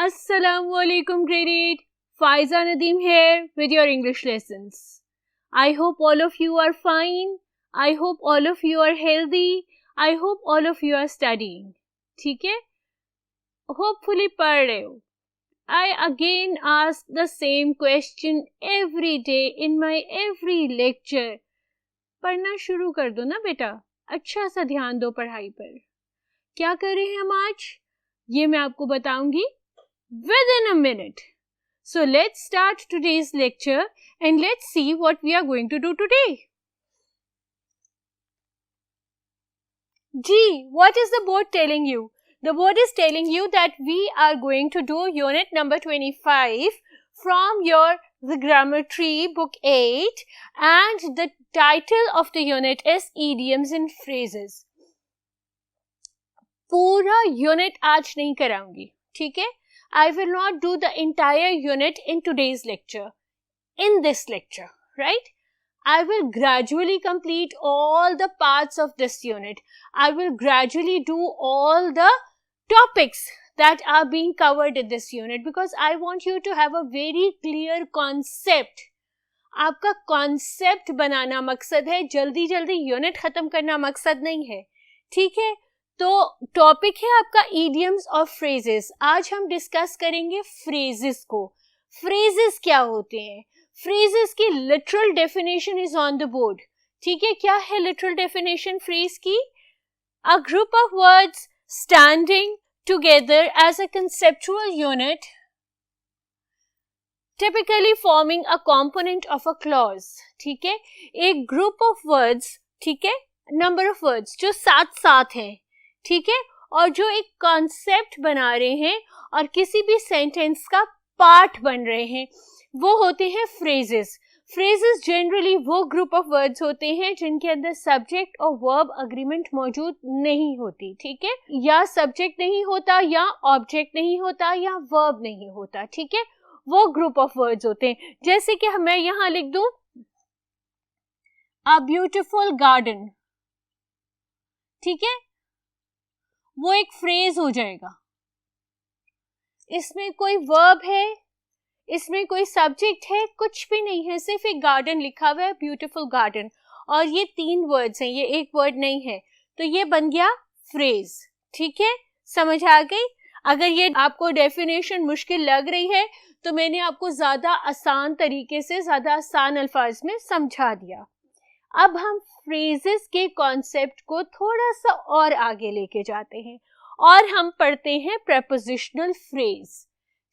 Assalamualaikum grade 8. Faiza Nadeem here with your English lessons. I hope all of you are fine. I hope all of you are healthy. I hope all of you are studying. ठीक है? Hopefully पढ़ रहे हो. I again ask the same question every day in my every lecture. पढ़ना शुरू कर दो ना बेटा. अच्छा सा ध्यान दो पढ़ाई पर. क्या कर रहे हैं हम आज? ये मैं आपको बताऊंगी within a minute. So let's start today's lecture and let's see what we are going to do today. G, what is the board telling you? The board is telling you that we are going to do unit number 25 from your The Grammar Tree book 8 and the title of the unit is Idioms and Phrases. पूरा unit आज नहीं कराऊंगी, ठीक है? I will not do the entire unit in today's lecture, in this lecture, right? I will gradually complete all the parts of this unit. I will gradually do all the topics that are being covered in this unit because I want you to have a very clear concept. आपका concept बनाना मकसद है, जल्दी जल्दी unit खत्म करना मकसद नहीं है, ठीक है? तो टॉपिक है आपका idioms और phrases. आज हम डिस्कस करेंगे phrases को. phrases क्या होते हैं? phrases की literal definition is on the board. ठीक है, क्या है literal definition phrase की? A group of words standing together as a conceptual unit, typically forming a component of a clause. ठीक है, एक group of words, ठीक है, number of words जो साथ साथ हैं, ठीक है, और जो एक कॉन्सेप्ट बना रहे हैं और किसी भी सेंटेंस का पार्ट बन रहे हैं, वो होते हैं फ्रेजेस. फ्रेजेस जनरली वो ग्रुप ऑफ वर्ड्स होते हैं जिनके अंदर सब्जेक्ट और वर्ब अग्रीमेंट मौजूद नहीं होती, ठीक है, या सब्जेक्ट नहीं होता या ऑब्जेक्ट नहीं होता या वर्ब नहीं होता, ठीक है, वो ग्रुप ऑफ वर्ड्स होते हैं. जैसे कि मैं यहाँ लिख दूं अ ब्यूटिफुल गार्डन, ठीक है, वो एक फ्रेज हो जाएगा. इसमें कोई वर्ब है, इसमें कोई सब्जेक्ट है, कुछ भी नहीं है, सिर्फ एक गार्डन लिखा हुआ है, ब्यूटीफुल गार्डन, और ये 3 वर्ड्स हैं, ये एक वर्ड नहीं है, तो ये बन गया फ्रेज. ठीक है, समझ आ गई? अगर ये आपको डेफिनेशन मुश्किल लग रही है तो मैंने आपको ज्यादा आसान तरीके से, ज्यादा आसान अल्फाज में समझा दिया. अब हम फ्रेजेस के कॉन्सेप्ट को थोड़ा सा और आगे लेके जाते हैं और हम पढ़ते हैं प्रेपोजिशनल फ्रेज.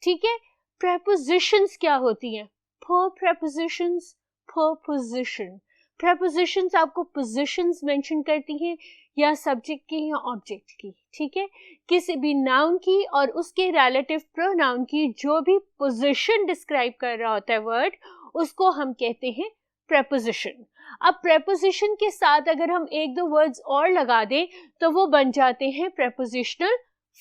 ठीक है, प्रेपोजिशंस क्या होती हैं? For prepositions, for position. Prepositions आपको पोजिशंस मेंशन करती हैं या सब्जेक्ट की या ऑब्जेक्ट की, ठीक है, किसी भी नाउन की और उसके रिलेटिव प्रोनाउन की जो भी पोजिशन डिस्क्राइब कर रहा होता है वर्ड, उसको हम कहते हैं प्रेपोजिशन. अब प्रेपोजिशन के साथ अगर हम 1-2 वर्ड्स और लगा दें तो वो बन जाते हैं प्रेपोजिशनल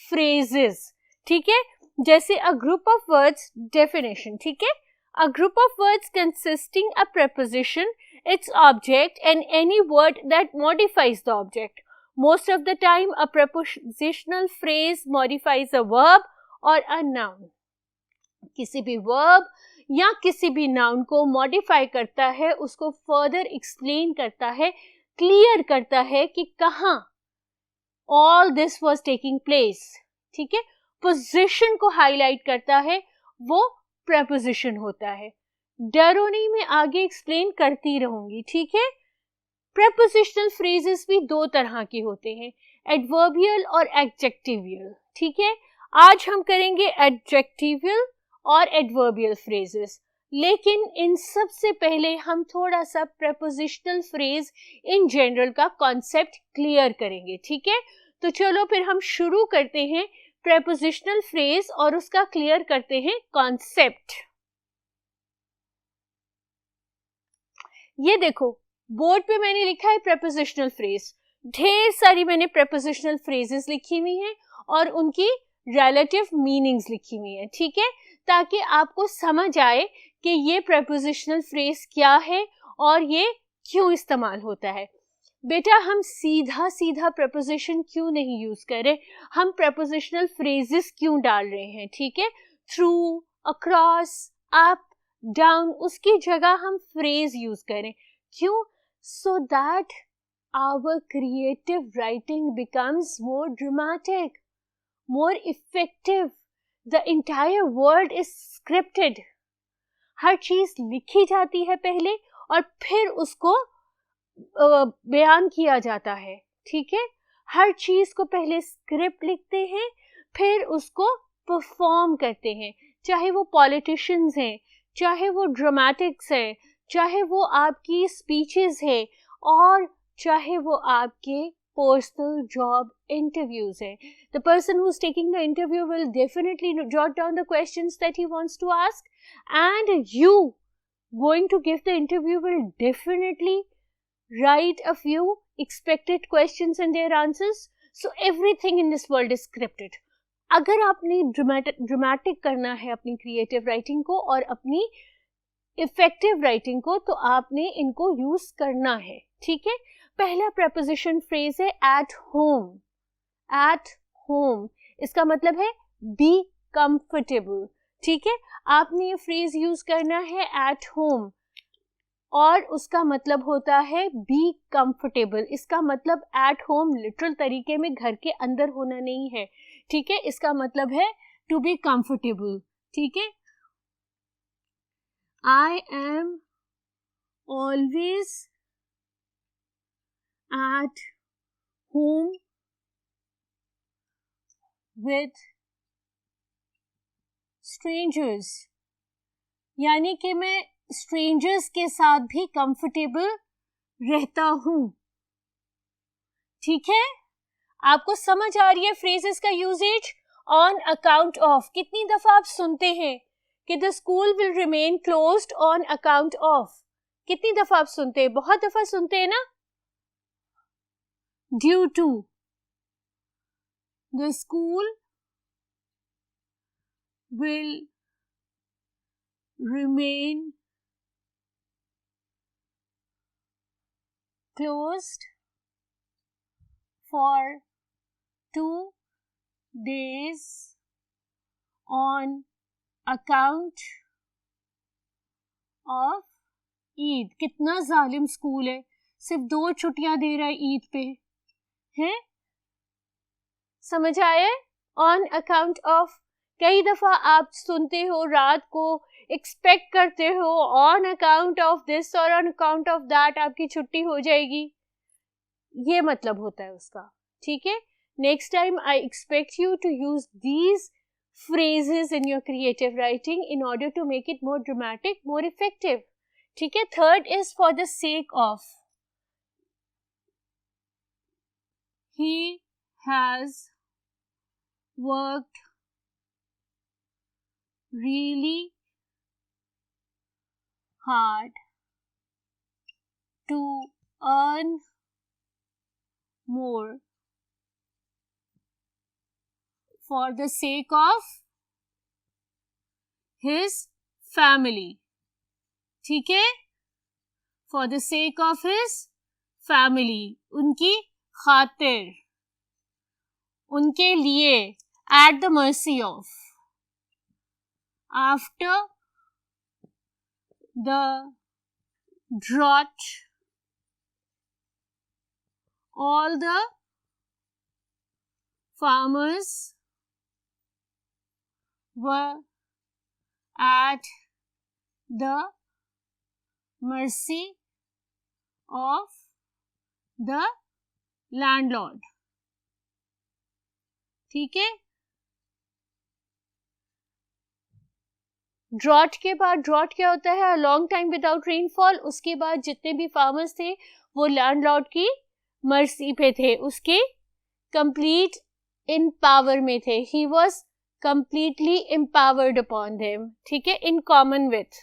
फ्रेजेस. ठीक है, जैसे a group of words definition. ठीक है, a group of words consisting a preposition, its object and any word that modifies the object. Most of the time a prepositional phrase modifies a verb or a noun. किसी भी verb या किसी भी noun को modify करता है, उसको further explain करता है, clear करता है कि कहाँ all this was taking place. ठीक है, position को highlight करता है, वो preposition होता है. डरो नहीं, मैं आगे एक्सप्लेन करती रहूंगी. ठीक है, प्रेपोजिशनल फ्रेजेस भी 2 तरह के होते हैं, एडवर्बियल और एडजेक्टिवियल. ठीक है, आज हम करेंगे एडजेक्टिवियल और एडवर्बियल फ्रेजेस, लेकिन इन सब से पहले हम थोड़ा सा प्रेपोजिशनल फ्रेज इन जनरल का कॉन्सेप्ट क्लियर करेंगे. ठीक है, तो चलो फिर हम शुरू करते हैं प्रेपोजिशनल फ्रेज और उसका क्लियर करते हैं कॉन्सेप्ट. ये देखो बोर्ड पे मैंने लिखा है प्रेपोजिशनल फ्रेज. ढेर सारी मैंने प्रेपोजिशनल फ्रेजेस लिखी हुई हैं और उनकी रिलेटिव मीनिंग्स लिखी हुई हैं. ठीक है, ताकि आपको समझ आए कि ये प्रेपोजिशनल फ्रेज क्या है और ये क्यों इस्तेमाल होता है. बेटा हम सीधा सीधा प्रपोजिशन क्यों नहीं यूज करें, हम प्रपोजिशनल फ्रेजेस क्यों डाल रहे हैं, ठीक है, थ्रू, अक्रॉस, अप, डाउन, उसकी जगह हम फ्रेज यूज करें, क्यों, so that our creative writing becomes more dramatic, more effective. The entire word is scripted. हर चीज लिखी जाती है पहले और फिर उसको बयान किया जाता है, ठीक है. हर चीज को पहले स्क्रिप्ट लिखते हैं, फिर उसको परफॉर्म करते हैं, चाहे वो पॉलिटिशियंस हैं, चाहे वो ड्रामेटिक्स है, चाहे वो आपकी स्पीचेस है, और चाहे वो आपके पर्सनल जॉब इंटरव्यूज है. The person who's taking the interview will definitely jot down the questions that he wants to ask, and you going to give the interview will definitely write a few expected questions and their answers. So everything in this world is scripted. अगर आपने dramatic करना है अपनी creative writing को और अपनी effective writing को, तो आपने इनको यूज करना है, ठीक है. पहला प्रपोजिशन फ्रेज है एट होम. एट होम इसका मतलब है बी कंफर्टेबल, ठीक है. आपने ये फ्रेज यूज करना है एट होम और उसका मतलब होता है बी कंफर्टेबल. इसका मतलब एट होम लिटरल तरीके में घर के अंदर होना नहीं है, ठीक है. इसका मतलब है टू बी कंफर्टेबल, ठीक है. I am always at home with strangers, यानी कि मैं strangers के साथ भी comfortable रहता हूं, ठीक है. आपको समझ आ रही है phrases का usage? On account of, कितनी दफा आप सुनते हैं कि the school will remain closed on account of? कितनी दफा आप सुनते हैं? बहुत दफा सुनते हैं ना. Due to, the school will remain closed for 2 days on account of Eid. कितना जालिम स्कूल है, सिर्फ 2 छुट्टियां दे रहा है ईद पे, है. समझ आए? On account of. कई दफा आप सुनते हो रात को, एक्सपेक्ट करते हो ऑन अकाउंट ऑफ दिस और ऑन अकाउंट ऑफ दैट आपकी छुट्टी हो जाएगी, ये मतलब होता है उसका, ठीक है. Next time I expect you to use these phrases in your creative writing in order to make it more dramatic, more effective, ठीक है. Third is for the sake of. He has worked really hard to earn more for the sake of his family, ठीक है. For the sake of his family, उनकी खातिर, उनके लिए, at the mercy of. After the drought, all the farmers were at the mercy of the landlord, ठीक है. Drought के बाद, ड्रॉट क्या होता है? Long time without rainfall. उसके बाद जितने भी फार्मर्स थे वो लैंडलॉर्ड की मर्सी पे थे, उसके कंप्लीट इन पावर में थे. He was completely empowered upon them, ठीक है. In common with.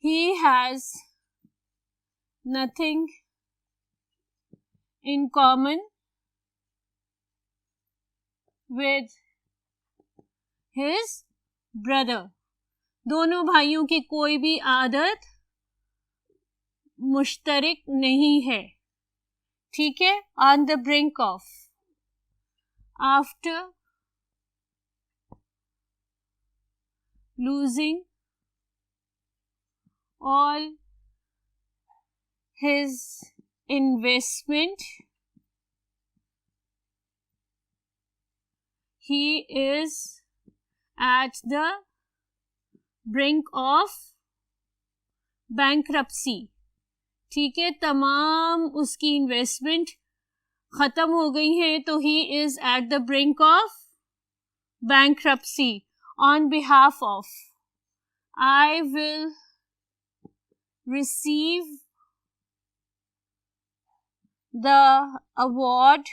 He has nothing in common with his brother. दोनों भाइयों की कोई भी आदत मुश्तरक नहीं है, ठीक है. On the brink of, after losing all his investment, he is at the brink of bankruptcy. ठीक है, तमाम उसकी इन्वेस्टमेंट खत्म हो गई है, तो he is at the brink of bankruptcy. On behalf of, I will receive the award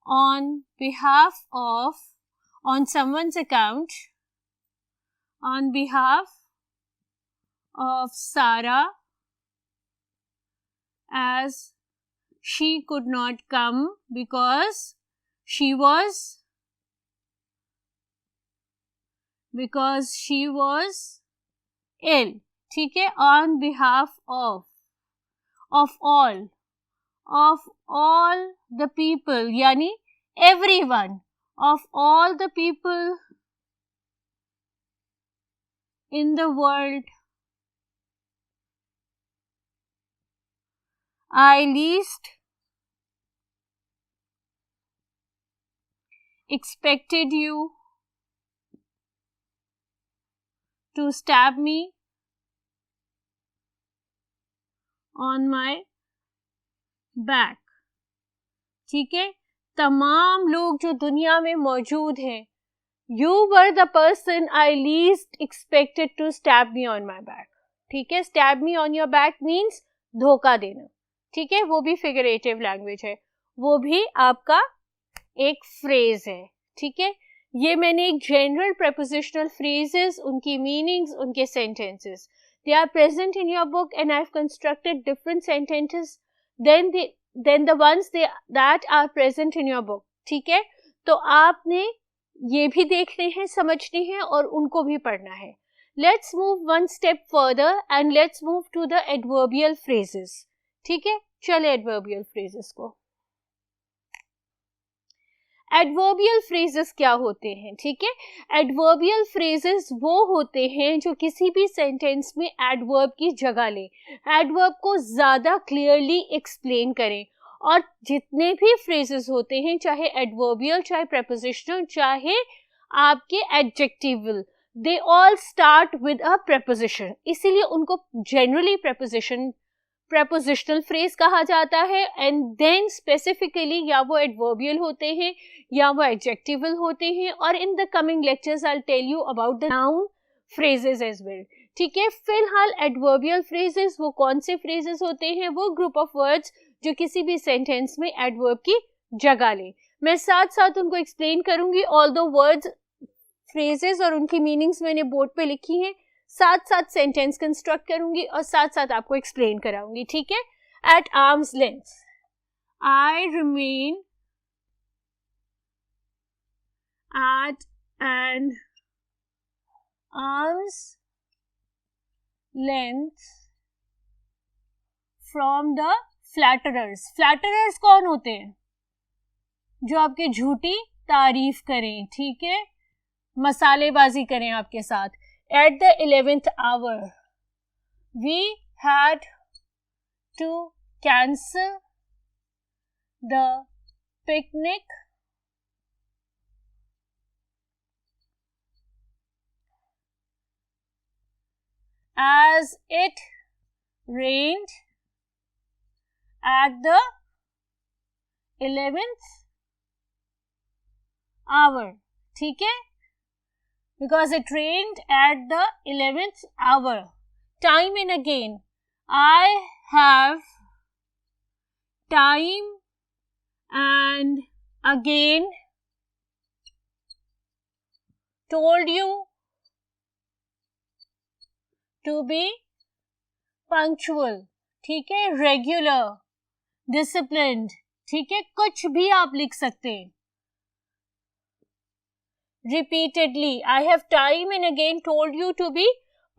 on behalf of, on someone's account, on behalf of Sarah, as she could not come because she was ill. ठीक है, on behalf of all the people, यानी everyone, of all the people in the world, I least expected you to stab me on my back. ठीक है, तमाम लोग जो दुनिया में मौजूद हैं, you were the person I least expected to stab me on my back. ठीक है, stab me on your back means धोखा देना. ठीक है, वो भी फिगरेटिव लैंग्वेज है, वो भी आपका एक फ्रेज है. ठीक है, ये मैंने एक जनरल prepositional phrases, उनकी मीनिंग्स, उनके sentences, they are present in your book and I've constructed different sentences than the ones that are present in your book. ठीक है, तो आपने ये भी देखने हैं, समझने हैं और उनको भी पढ़ना है. Let's move one step further and let's move to the adverbial phrases. ठीक है, चले adverbial phrases को. एडवर्बियल फ्रेजेस क्या होते हैं? ठीक है, एडवर्बियल फ्रेजेस वो होते हैं जो किसी भी सेंटेंस में एडवर्ब की जगह ले, एडवर्ब को ज्यादा क्लियरली एक्सप्लेन करें. और जितने भी फ्रेजेस होते हैं, चाहे एडवर्बियल, चाहे प्रेपोजिशनल, चाहे आपके adjectival, they all start with a preposition. इसीलिए उनको जनरली prepositional फ्रेज कहा जाता है. एंड देन स्पेसिफिकली या वो एडवर्बियल होते हैं या वो एडजेक्टिवल होते हैं. और in the coming lectures I will tell you about the noun phrases as well. ठीक है, फिलहाल एडवर्बियल फ्रेजेस वो कौन से फ्रेजेस होते हैं? वो ग्रुप ऑफ वर्ड्स जो किसी भी सेंटेंस में एडवर्ब की जगह ले. मैं साथ साथ उनको एक्सप्लेन करूंगी. ऑल दो वर्ड्स, फ्रेजेस और उनकी मीनिंग्स मैंने बोर्ड पे लिखी हैं, साथ साथ सेंटेंस कंस्ट्रक्ट करूंगी और साथ साथ आपको एक्सप्लेन कराऊंगी. ठीक है, at arm's length, I remain at an arm's length from the flatterers. Flatterers कौन होते हैं? जो आपकी झूठी तारीफ करें. ठीक है, मसालेबाजी करें आपके साथ. At the 11th hour, we had to cancel the picnic as it rained at the 11th hour. ठीक है, because it rained at the 11th hour. Time and again, I have time and again told you to be punctual. ठीक है, regular, disciplined. ठीक है, कुछ भी आप लिख सकते हैं. Repeatedly, I have time and again told you to be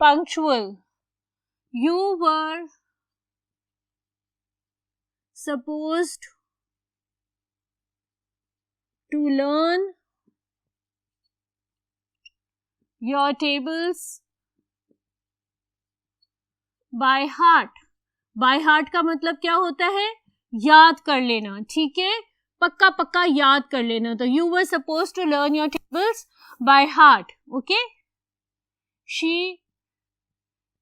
punctual. you were supposed to learn your tables by heart. by heart का मतलब क्या होता है? याद कर लेना, ठीक है, पक्का पक्का याद कर लेना. तो you were supposed to learn your tables by heart. Okay. She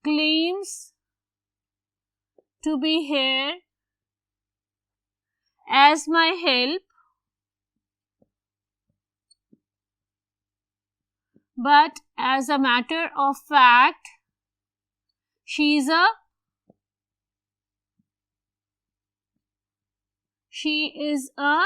claims to be here as my help, but as a matter of fact, she is a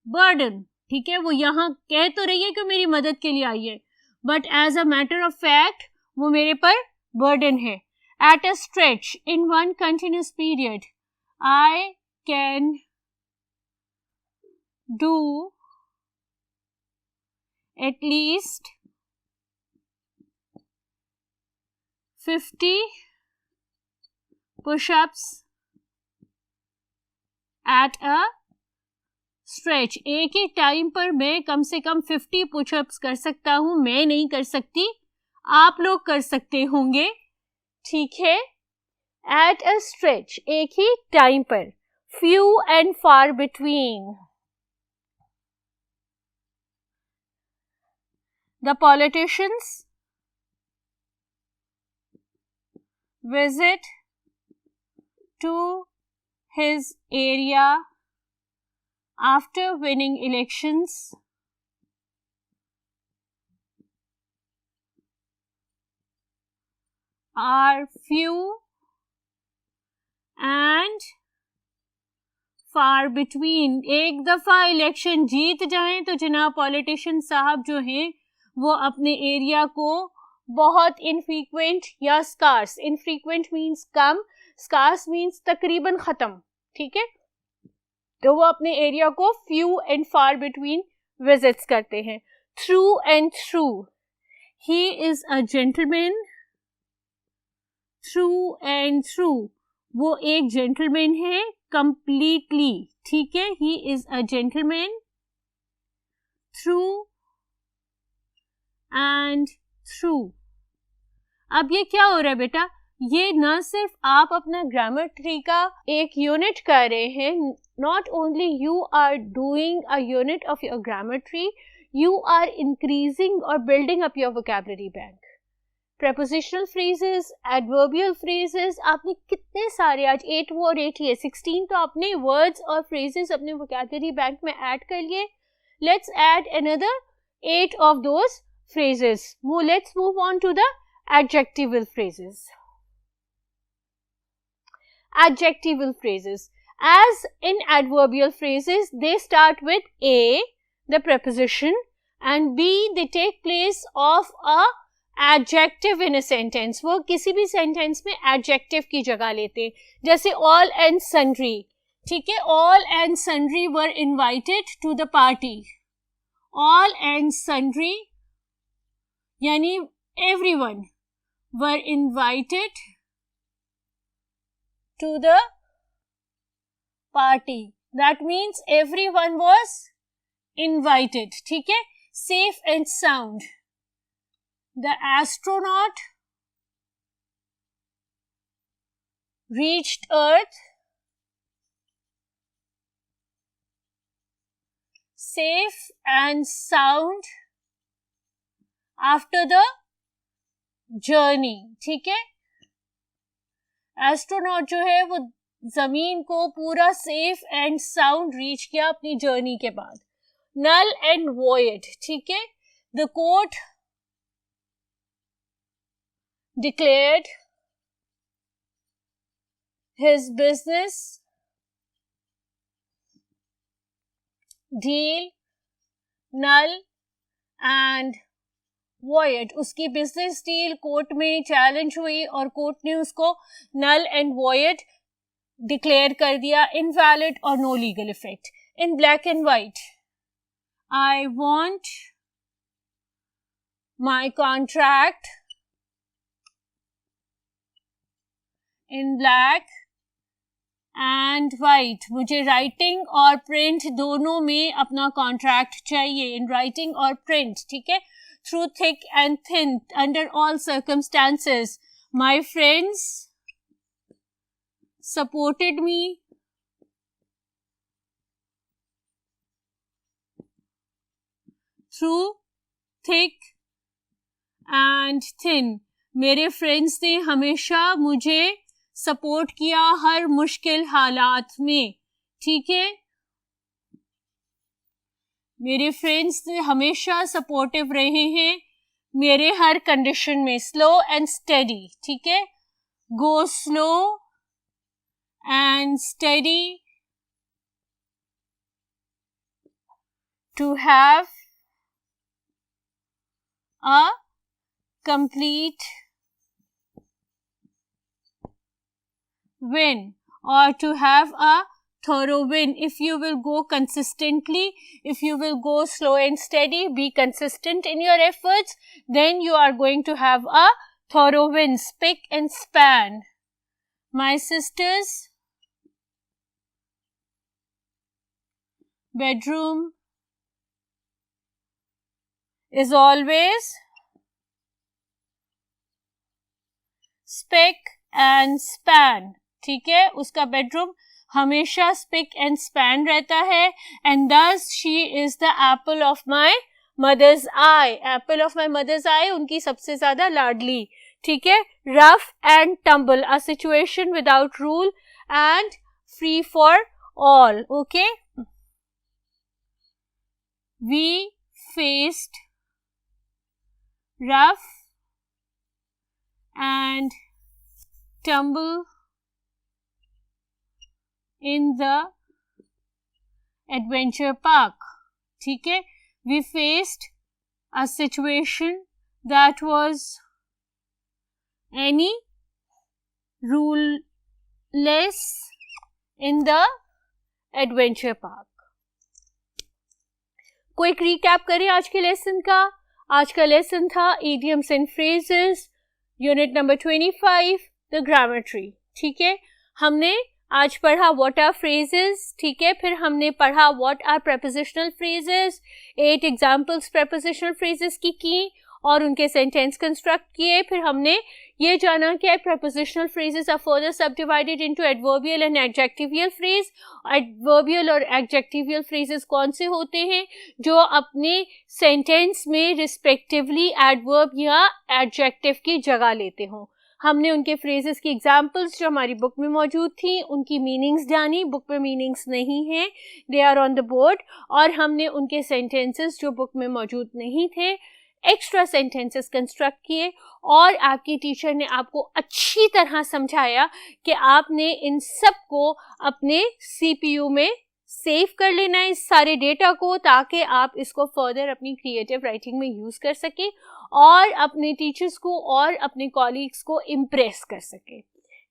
burden. ठीक है, वो यहाँ कह तो रही है कि मेरी मदद के लिए आई है, but as a matter of fact वो मेरे पर burden है. At a stretch, in one continuous period, I can do at least 50 push-ups at a stretch. एक ही टाइम पर मैं कम से कम 50 पुशअप्स कर सकता हूं. मैं नहीं कर सकती, आप लोग कर सकते होंगे, ठीक है. At a stretch, एक ही टाइम पर. Few and far between. The politicians visit to his area after winning elections are few and far between. एक दफा इलेक्शन जीत जाएं तो जनाब पॉलिटिशियन साहब जो हैं वो अपने एरिया को बहुत इनफ्रीक्वेंट या स्कार्स. इनफ्रीक्वेंट मीन्स कम, स्कार्स मीन्स तकरीबन खत्म, ठीक है. तो वो अपने एरिया को few and far between visits करते हैं. Through and through, he is a gentleman. Through and through, वो एक जेंटलमैन है कंप्लीटली, ठीक है. He is a gentleman. Through and through. अब ये क्या हो रहा है बेटा? ये न सिर्फ आप अपना ग्रामर ट्री का एक यूनिट कर रहे हैं, not only you are doing a unit of your grammar tree, you are increasing और building up your vocabulary bank. prepositional phrases, adverbial phrases, आपने कितने सारे, आज 8 वो और 8 ये 16 तो आपने words और phrases अपने vocabulary bank में add कर लिए. Let's add another 8 of those phrases. Let's move on to the adjectival phrases. Adjectival phrases. As in adverbial phrases, they start with A, the preposition, and B, they take place of a adjective in a sentence. वो किसी भी sentence में adjective की जगह लेते हैं. जैसे all and sundry, ठीक है. All and sundry were invited to the party. All and sundry यानी everyone were invited to the party. That means everyone was invited, ठीक है. Safe and sound. The astronaut reached Earth safe and sound after the journey, ठीक है. Astronaut जो है वो जमीन को पूरा सेफ एंड साउंड रीच किया अपनी जर्नी के बाद. नल एंड वॉइड, ठीक है. The court declared his business deal null and void. उसकी बिजनेस डील कोर्ट में चैलेंज हुई और कोर्ट ने उसको null and void डिक्लेयर कर दिया, invalid और no legal effect. In black and white, I want my contract in black and white. मुझे राइटिंग और प्रिंट दोनों में अपना कॉन्ट्रैक्ट चाहिए, इन राइटिंग और प्रिंट. ठीक है. Through thick and thin, under all circumstances, my friends supported me through thick and thin. मेरे फ्रेंड्स ने हमेशा मुझे सपोर्ट किया हर मुश्किल हालात में. ठीक है. मेरे फ्रेंड्स ने हमेशा सपोर्टिव रहे हैं मेरे हर कंडीशन में. Slow and steady. ठीक है. Go slow and steady to have a complete win, or to have a thorough win. If you will go consistently, if you will go slow and steady, be consistent in your efforts, then you are going to have a thorough win. Spick and span. My sister's bedroom is always spick and span. ठीक है. उसका bedroom हमेशा spick and span रहता है. And thus she is the apple of my mother's eye. Apple of my mother's eye, उनकी सबसे ज्यादा लाडली. ठीक है. Rough and tumble, a situation without rule and free for all. Okay. We faced rough and tumble in the adventure park. ठीक है. We faced a situation that was any ruleless in the adventure park. Quick recap करें आज के lesson का. आज का lesson था idioms and phrases, unit number 25, the grammar tree. ठीक है. हमने आज पढ़ा व्हाट आर फ्रेजेस. ठीक है. फिर हमने पढ़ा what are prepositional phrases. 8 examples prepositional phrases की और उनके सेंटेंस कंस्ट्रक्ट किए. फिर हमने ये जाना कि prepositional phrases are further subdivided into adverbial and adjectival phrase. Adverbial और एडजेक्टिवियल फ्रेजेस कौन से होते हैं? जो अपने सेंटेंस में रिस्पेक्टिवली एडवर्ब या एडजेक्टिव की जगह लेते हों. हमने उनके फ्रेजेस की एग्जांपल्स जो हमारी बुक में मौजूद थी उनकी मीनिंग्स जानी. बुक में मीनिंग्स नहीं हैं, they are on the board. और हमने उनके सेंटेंसेस जो बुक में मौजूद नहीं थे, एक्स्ट्रा सेंटेंसेस कंस्ट्रक्ट किए. और आपकी टीचर ने आपको अच्छी तरह समझाया कि आपने इन सब को अपने CPU में सेव कर लेना है, इस सारे डेटा को, ताकि आप इसको फर्दर अपनी क्रिएटिव राइटिंग में यूज कर सकें और अपने टीचर्स को और अपने कॉलीग्स को इम्प्रेस कर सकें.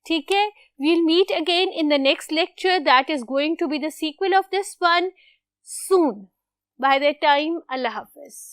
ठीक है. We'll meet again in the next lecture that is going to be the sequel of this one soon. By that time, Allah Hafiz.